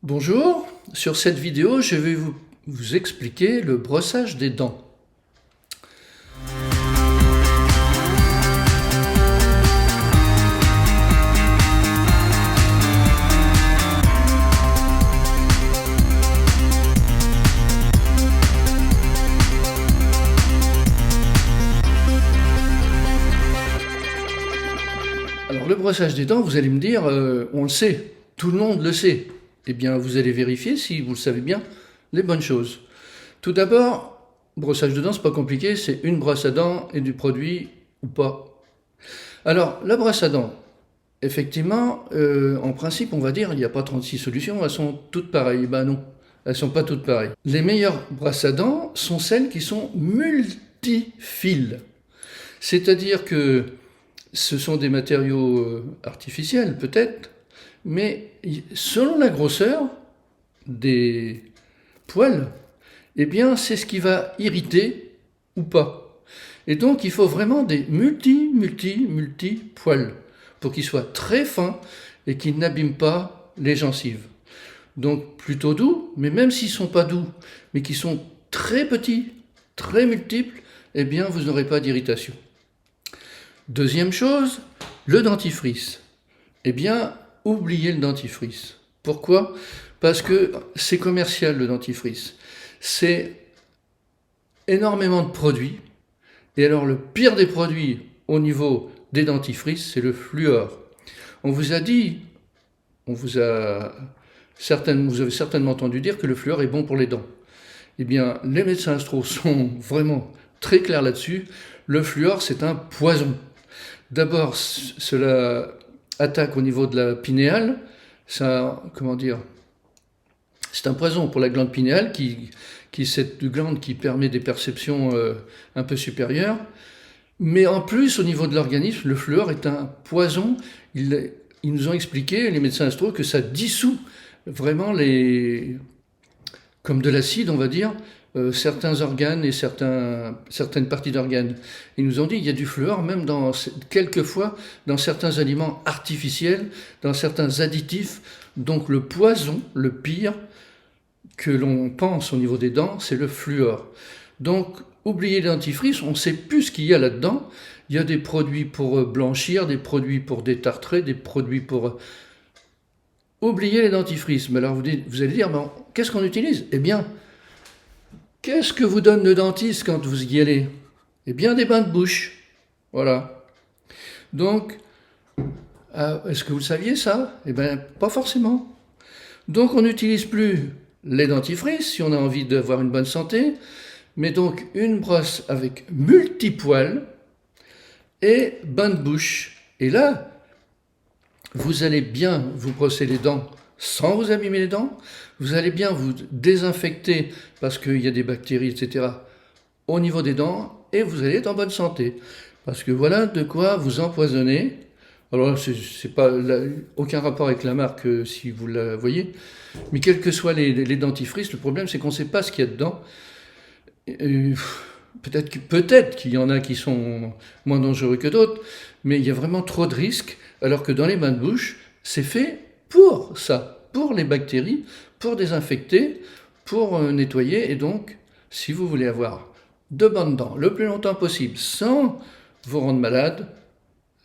Bonjour, sur cette vidéo, je vais vous expliquer le brossage des dents. Alors le brossage des dents, vous allez me dire, on le sait, tout le monde le sait. Eh bien, vous allez vérifier si vous le savez bien, les bonnes choses. Tout d'abord, brossage de dents, c'est pas compliqué, c'est une brosse à dents et du produit ou pas. Alors, la brosse à dents, effectivement, en principe, on va dire, il n'y a pas 36 solutions, elles sont toutes pareilles. Ben non, elles sont pas toutes pareilles. Les meilleures brosses à dents sont celles qui sont multifiles. C'est-à-dire que ce sont des matériaux artificiels, peut-être, mais selon la grosseur des poils, eh bien, c'est ce qui va irriter ou pas. Et donc, il faut vraiment des multi poils pour qu'ils soient très fins et qu'ils n'abîment pas les gencives. Donc, plutôt doux, mais même s'ils ne sont pas doux, mais qui sont très petits, très multiples, eh bien, vous n'aurez pas d'irritation. Deuxième chose, le dentifrice. Eh bien, oubliez le dentifrice. Pourquoi? Parce que c'est commercial le dentifrice. C'est énormément de produits. Et alors le pire des produits au niveau des dentifrices, c'est le fluor. On vous a dit, vous avez certainement entendu dire que le fluor est bon pour les dents. Eh bien, les médecins astro sont vraiment très clairs là-dessus. Le fluor, c'est un poison. D'abord, cela attaque au niveau de la pinéale. Ça, comment dire, c'est un poison pour la glande pinéale, cette glande qui permet des perceptions un peu supérieures. Mais en plus, au niveau de l'organisme, le fluor est un poison. Ils nous ont expliqué, les médecins astro, que ça dissout vraiment comme de l'acide, on va dire, certains organes et certaines parties d'organes. Ils nous ont dit qu'il y a du fluor même quelquefois dans certains aliments artificiels, dans certains additifs. Donc le poison, le pire que l'on pense au niveau des dents, c'est le fluor. Donc oubliez les dentifrices, on ne sait plus ce qu'il y a là-dedans. Il y a des produits pour blanchir, des produits pour détartrer, des produits pour... Oubliez les dentifrices. Mais alors vous allez dire, ben, qu'est-ce qu'on utilise? Eh bien, qu'est-ce que vous donne le dentiste quand vous y allez? Eh bien, des bains de bouche. Voilà. Donc, est-ce que vous le saviez ça? Eh bien, pas forcément. Donc, on n'utilise plus les dentifrices si on a envie d'avoir une bonne santé, mais donc une brosse avec multipoils et bain de bouche. Et là, vous allez bien vous brosser les dents sans vous abîmer les dents, vous allez bien vous désinfecter parce qu'il y a des bactéries, etc. au niveau des dents, et vous allez être en bonne santé. Parce que voilà de quoi vous empoisonner. Alors, c'est pas aucun rapport avec la marque si vous la voyez, mais quels que soient les dentifrices, le problème c'est qu'on ne sait pas ce qu'il y a dedans. Peut-être qu'il y en a qui sont moins dangereux que d'autres, mais il y a vraiment trop de risques, alors que dans les bains de bouche, c'est fait pour ça, pour les bactéries, pour désinfecter, pour nettoyer, et donc, si vous voulez avoir de bonnes dents le plus longtemps possible sans vous rendre malade,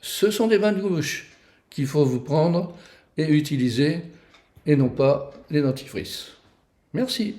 ce sont des bains de bouche qu'il faut vous prendre et utiliser, et non pas les dentifrices. Merci.